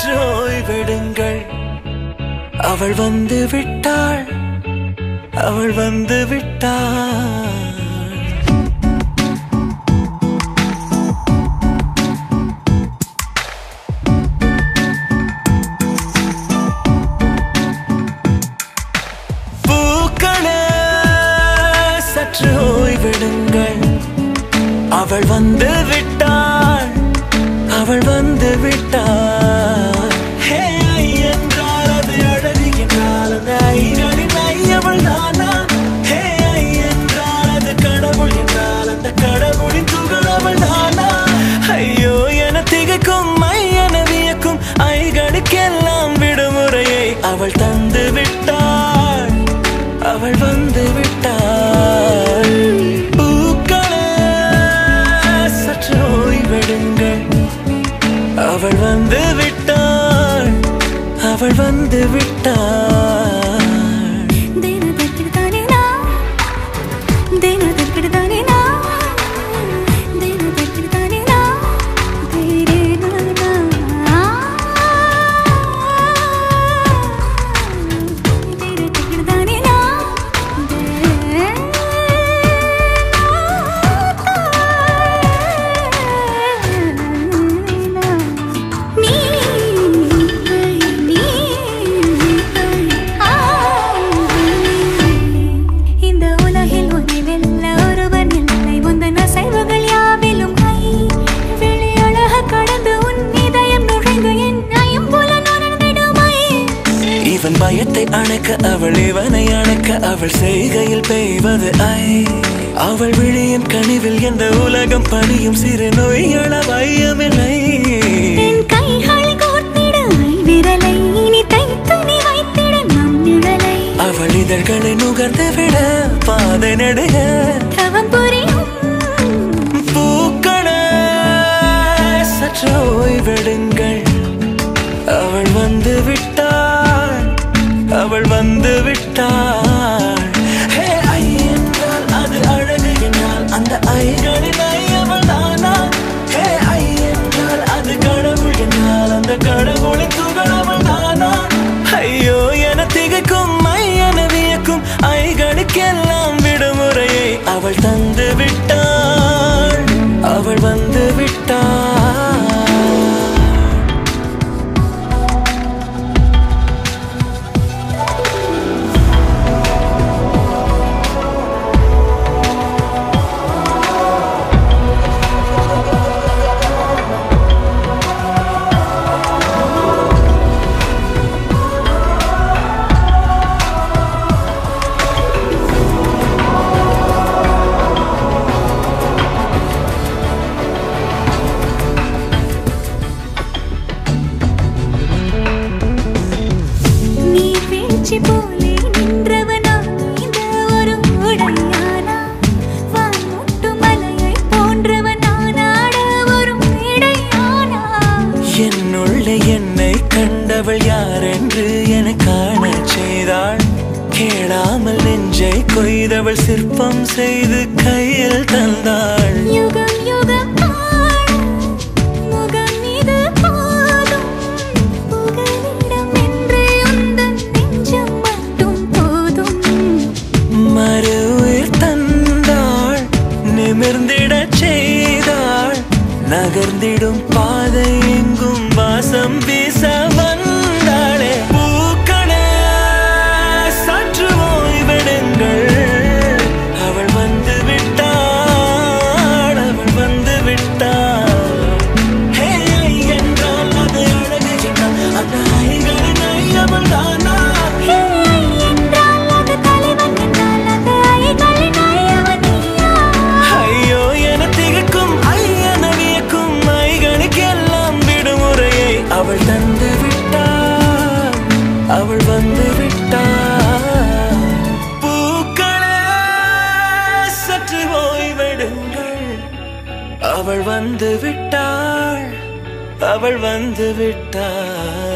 சற்று ஓய்வெடுங்கள் அவள் வந்து விட்டாள் அவள் வந்து விட்டாள் பூக்களே சற்று ஓய்வெடுங்கள் அவள் வந்து விட்டாள் அவள் வந்து விட்டாள் ஹே என்றால் அது அழகு என்றால் அந்த ஐகளின் ஐயவள் தானா ஹே என்றால் அது கடவுள் என்றால் அந்த கடவுளின் துகள் அவள் தானா ஐயோ என திகைக்கும் என வியக்கும் ஐகளுக்கெல்லாம் விடுமுறையை அவள் தந்து விட்டாள் அவள் வந்து விட்டாள் பூக்களே சற்று ஓய்வெடுங்கள் அவள் வந்து விட்டாள் அவள் வந்து விட்டாள் இவன் பயத்தை அணைக்க அவள் இவனை அணைக்க அவள் செய்கையில் பெய்வது அவள் விழியின் கனிவில் எந்த உலகம் பணியும் சிறு நோய்கள வையமில்லை அவள் இதழ்களை நுகர்ந்து விட பாதை நடுக பூக்களே சற்று ஓய்வெடுங்கள் அவள் வந்து விட்டாள் அவள் வந்து விட்டாள் ஹே ஐ என்றால் அது அழகு என்றால் அந்த ஐகளின் ஐயவள் தானா ஹே ஐ என்றால் அது கடவுள் என்றால் அந்த கடவுளின் துகள் அவள் தானா ஐயோ என திகைக்கும் என வியக்கும் ஐகளுக்கெல்லாம் விடுமுறையை அவள் தந்து விட்டாள் அவள் வந்து விட்டாள் என்னை கண்டவள் யாரென்று என காண செய்தாள் கேளாமல் நெஞ்சை கொய்தவள் சிற்பம் செய்து கையில் தந்தாள் யுகம் யுகம் முகம் இது போதும் புகலிடம் என்று உந்தன் நெஞ்சம் மட்டும் போதும் மறு உயிர் தந்தாள் நிமிர்ந்திடச் செய்தாள் நகர்ந்திடும் பாதை எங்கும் வாசம் வீச வந்தாளே பூக்களே சற்று ஓய்வெடுங்கள் அவள் வந்து விட்டாள் அவள் வந்து விட்டாள் ஹே என்றால் அது அழகு என்றால் அந்த ஐகளின் ஐயவள் தானா ஹே என்றால் அது தலைவன் என்றால் அந்த ஐகளின் ஐயவன் நீயா ஐயோ என திகைக்கும் என வியக்கும் ஐகளுக்கெல்லாம் விடுமுறையை அவள் தந்து விட்டாள் அவள் வந்து விட்டாள் பூக்களே சற்று ஓய்வெடுங்கள் அவள் வந்து விட்டாள் அவள் வந்து விட்டாள்